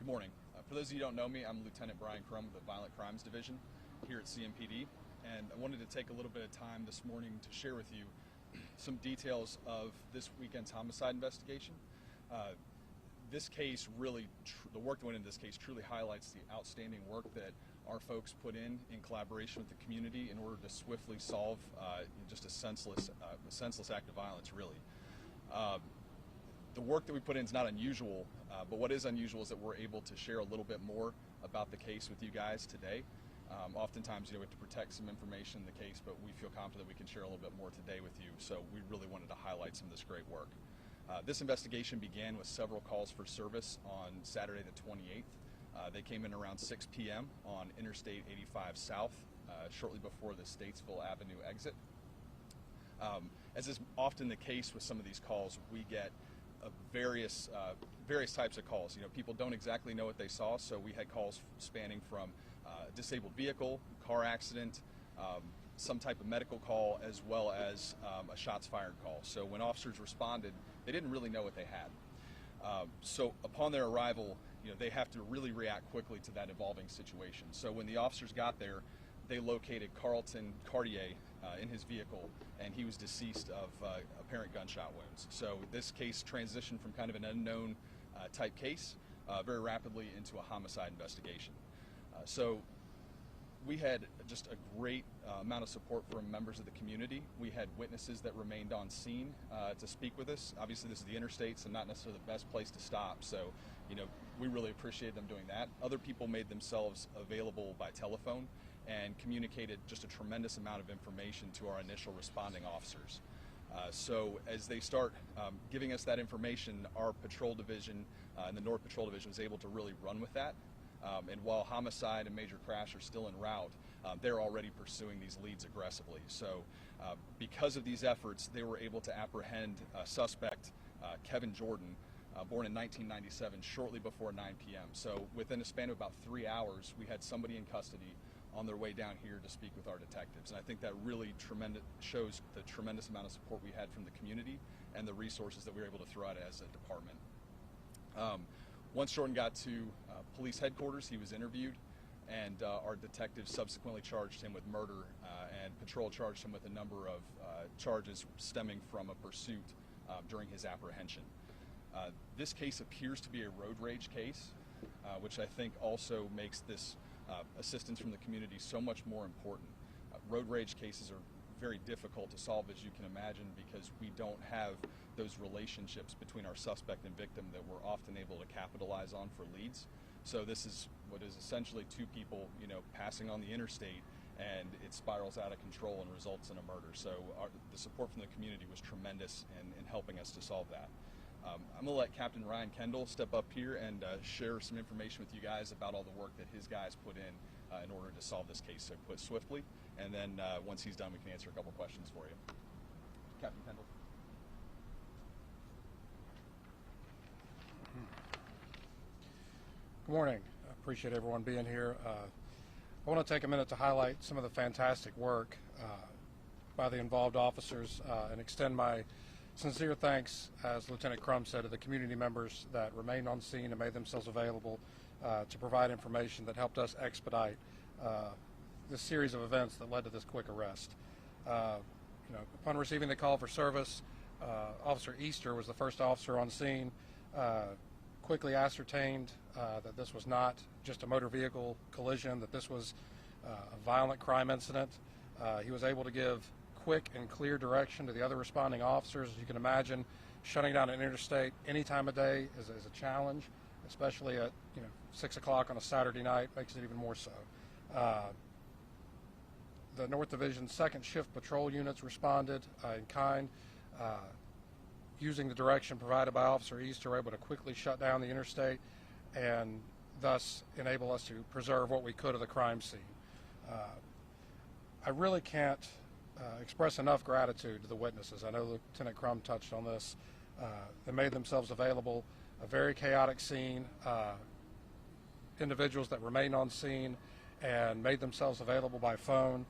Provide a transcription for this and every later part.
Good morning. For those of you who don't know me, I'm Lieutenant Brian Crum of the Violent Crimes Division here at CMPD, and I wanted to take a little bit of time this morning to share with you some details of this weekend's homicide investigation. This case really, the work that went into this case truly highlights the outstanding work that our folks put in collaboration with the community in order to swiftly solve just a senseless act of violence, really. The work that we put in is not unusual, but what is unusual is that we're able to share a little bit more about the case with you guys today. Oftentimes, we have to protect some information in the case, but we feel confident we can share a little bit more today with you, so we really wanted to highlight some of this great work. This investigation began with several calls for service on Saturday the 28th. They came in around 6 p.m. on Interstate 85 South, shortly before the Statesville Avenue exit. As is often the case with some of these calls, we get various types of calls. People don't exactly know what they saw, so we had calls spanning from disabled vehicle, car accident, some type of medical call, as well as a shots fired call. So when officers responded, they didn't really know what they had. So upon their arrival, they have to really react quickly to that evolving situation. So when the officers got there, they located Carlton Cartier in his vehicle, and he was deceased of apparent gunshot wounds. So this case transitioned from kind of an unknown type case very rapidly into a homicide investigation. So we had just a great amount of support from members of the community. We had witnesses that remained on scene to speak with us. Obviously, this is the interstates and not necessarily the best place to stop, so we really appreciate them doing that. Other people made themselves available by telephone and communicated just a tremendous amount of information to our initial responding officers. So as they start giving us that information, our patrol division and the North Patrol Division was able to really run with that. And while homicide and major crash are still en route, they're already pursuing these leads aggressively. So because of these efforts, they were able to apprehend a suspect, Kevin Jordan, born in 1997, shortly before 9 p.m. So within a span of about 3 hours, we had somebody in custody on their way down here to speak with our detectives. And I think that really shows the tremendous amount of support we had from the community and the resources that we were able to throw out as a department. Once Jordan got to police headquarters, he was interviewed, and our detectives subsequently charged him with murder, and patrol charged him with a number of charges stemming from a pursuit during his apprehension. This case appears to be a road rage case, which I think also makes this assistance from the community so much more important. Road rage cases are very difficult to solve, as you can imagine, because we don't have those relationships between our suspect and victim that we're often able to capitalize on for leads. So this is what is essentially two people, passing on the interstate, and it spirals out of control and results in a murder. So the support from the community was tremendous in helping us to solve that. I'm going to let Captain Ryan Kendall step up here and share some information with you guys about all the work that his guys put in order to solve this case so put swiftly. And then once he's done, we can answer a couple questions for you. Captain Kendall. Good morning. I appreciate everyone being here. I want to take a minute to highlight some of the fantastic work by the involved officers and extend my sincere thanks, as Lieutenant Crum said, to the community members that remained on scene and made themselves available to provide information that helped us expedite this series of events that led to this quick arrest. Upon receiving the call for service, Officer Easter was the first officer on scene, quickly ascertained that this was not just a motor vehicle collision, that this was a violent crime incident. He was able to give quick and clear direction to the other responding officers. As you can imagine, shutting down an interstate any time of day is a challenge, especially at 6 o'clock on a Saturday night, makes it even more so. The North Division's second shift patrol units responded in kind. Using the direction provided by Officer Easter, were able to quickly shut down the interstate and thus enable us to preserve what we could of the crime scene. I really can't express enough gratitude to the witnesses. I know Lieutenant Crum touched on this. They made themselves available. A very chaotic scene. Individuals that remained on scene and made themselves available by phone,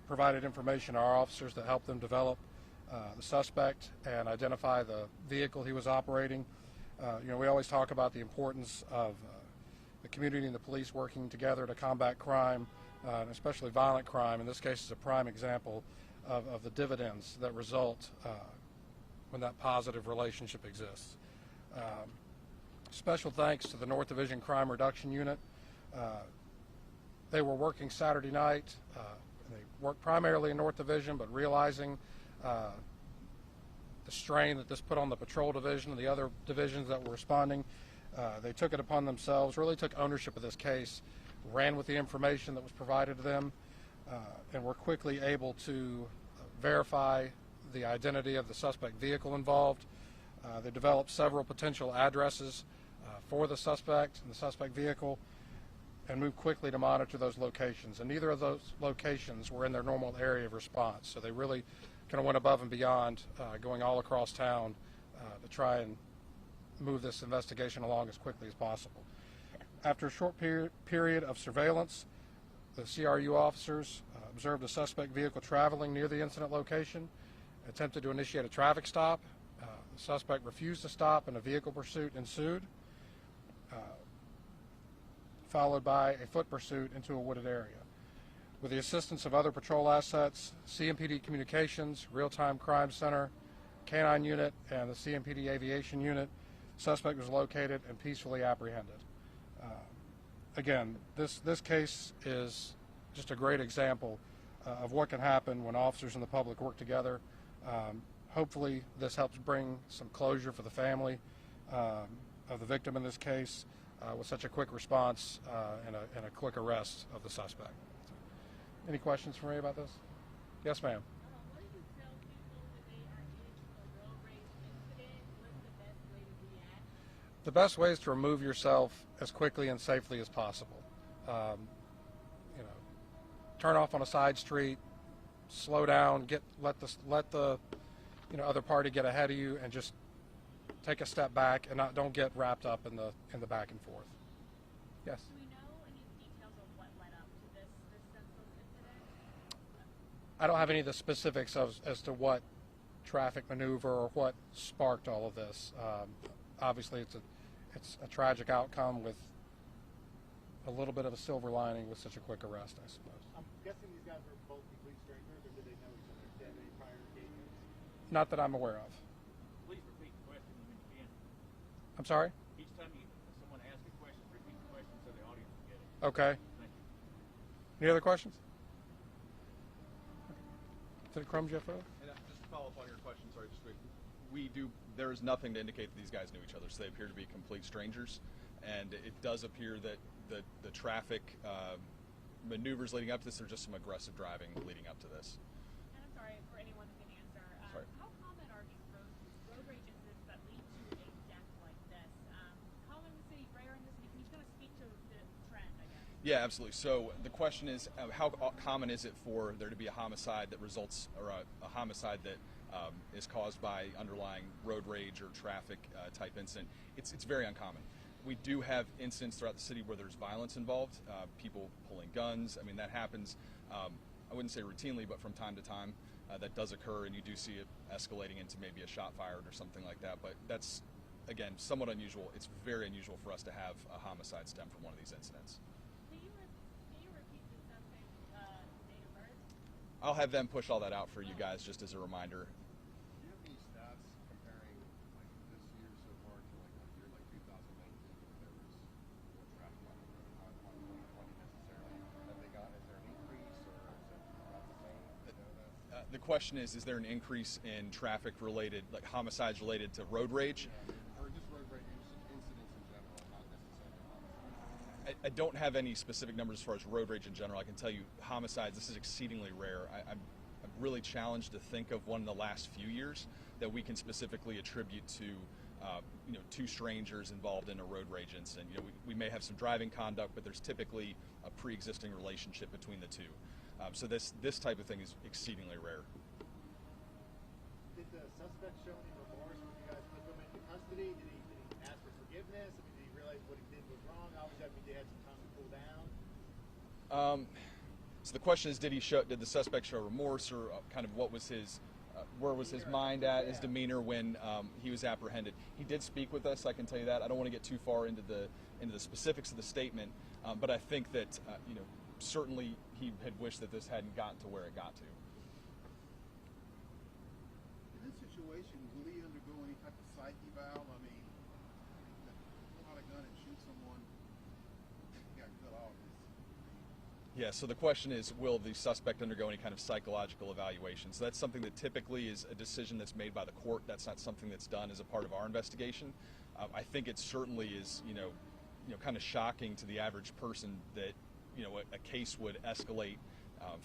provided information to our officers that helped them develop the suspect and identify the vehicle he was operating. We always talk about the importance of the community and the police working together to combat crime, and especially violent crime. In this case, is a prime example of the dividends that result when that positive relationship exists. Special thanks to the North Division Crime Reduction Unit. They were working Saturday night. They worked primarily in North Division, but realizing the strain that this put on the patrol division and the other divisions that were responding, they took it upon themselves, really took ownership of this case, ran with the information that was provided to them, and were quickly able to verify the identity of the suspect vehicle involved. They developed several potential addresses for the suspect and the suspect vehicle, and moved quickly to monitor those locations. And neither of those locations were in their normal area of response, so they really kind of went above and beyond, going all across town to try and move this investigation along as quickly as possible. After a short period of surveillance, the CRU officers observed a suspect vehicle traveling near the incident location, attempted to initiate a traffic stop. The suspect refused to stop, and a vehicle pursuit ensued, followed by a foot pursuit into a wooded area. With the assistance of other patrol assets, CMPD Communications, Real-Time Crime Center, K-9 Unit, and the CMPD Aviation Unit, suspect was located and peacefully apprehended. Again, this case is just a great example of what can happen when officers and the public work together. Hopefully this helps bring some closure for the family of the victim in this case, with such a quick response and a quick arrest of the suspect. Any questions for me about this? Yes, ma'am. What do you tell people when they are in a road rage incident? What's the best way to react? The best way is to remove yourself as quickly and safely as possible. Turn off on a side street, slow down, let the other party get ahead of you, and just take a step back and don't get wrapped up in the back and forth. Yes. Do we know any details of what led up to this senseless incident? I don't have any of the specifics as to what traffic maneuver or what sparked all of this. Obviously, it's a tragic outcome with a little bit of a silver lining with such a quick arrest, I suppose. I'm guessing these guys were both complete strangers, or did they know each other? Did they have any prior engagements? Not that I'm aware of. Please repeat the question when you can. I'm sorry? Each time someone asks a question, repeat the question so the audience will get it. Okay. Thank you. Any other questions? Did Crumbs you have further? And just to follow up on your question, sorry, just quick. There is nothing to indicate that these guys knew each other, so they appear to be complete strangers. And it does appear that the traffic maneuvers leading up to this are just some aggressive driving leading up to this. And I'm sorry for anyone who can answer. Sorry. How common are these road rage incidents that lead to a death like this? Common in the city, rare in the city? Can you kind of speak to the trend, I guess? Yeah, absolutely. So the question is, how common is it for there to be a homicide that results, or a homicide that is caused by underlying road rage or traffic type incident? It's very uncommon. We do have incidents throughout the city where there's violence involved, people pulling guns. I mean, that happens, I wouldn't say routinely, but from time to time that does occur, and you do see it escalating into maybe a shot fired or something like that. But that's, again, somewhat unusual. It's very unusual for us to have a homicide stem from one of these incidents. Can you repeat the suspect's date of birth? I'll have them push all that out for you guys just as a reminder. Do you have any stats comparing like this year so far to like a year like 2019 where there was more traffic on the road, not 2020 necessarily? Have they got? Is there an increase or is it about the same? Do you know that? The question is there an increase in traffic related, like homicides related to road rage? Or just road rage incidents in general, not necessarily homicides? I don't have any specific numbers as far as road rage in general. I can tell you homicides, this is exceedingly rare. I'm really challenged to think of one in the last few years that we can specifically attribute to two strangers involved in a road rage incident. We may have some driving conduct, but there's typically a pre-existing relationship between the two. So this type of thing is exceedingly rare. Did the suspect show any remorse when you guys put them into custody? Did he ask for forgiveness? I mean, did he realize what he did was wrong? Obviously, they had some time to cool down. So the question is, did the suspect show remorse, or kind of what was his where was his mind at, his demeanor when he was apprehended. He did speak with us, I can tell you that. I don't want to get too far into the specifics of the statement, but I think that certainly he had wished that this hadn't gotten to where it got to. In this situation, will he undergo any type of psych eval? I mean, pull out a gun and shoot someone, he got cut off. Yeah, so the question is, will the suspect undergo any kind of psychological evaluation? So that's something that typically is a decision that's made by the court. That's not something that's done as a part of our investigation. I think it certainly is, kind of shocking to the average person that, a case would escalate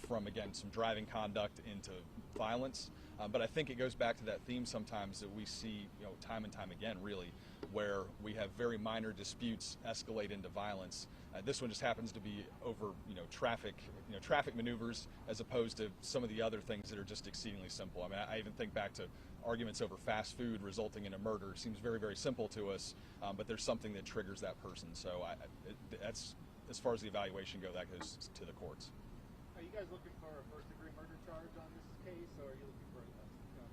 from, again, some driving conduct into violence. But I think it goes back to that theme sometimes that we see, time and time again, really, where we have very minor disputes escalate into violence. This one just happens to be over, traffic maneuvers, as opposed to some of the other things that are just exceedingly simple. I mean, I even think back to arguments over fast food resulting in a murder. It seems very, very simple to us, but there's something that triggers that person. So that's, as far as the evaluation goes, that goes to the courts. Are you guys looking for a first-degree murder charge on this case, or are you looking for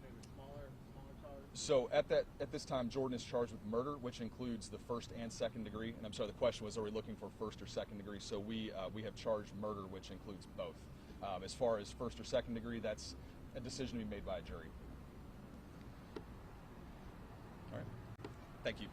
maybe a smaller charge? So at this time, Jordan is charged with murder, which includes the first and second degree. And I'm sorry, the question was, are we looking for first or second degree? So we have charged murder, which includes both. As far as first or second degree, that's a decision to be made by a jury. All right. Thank you.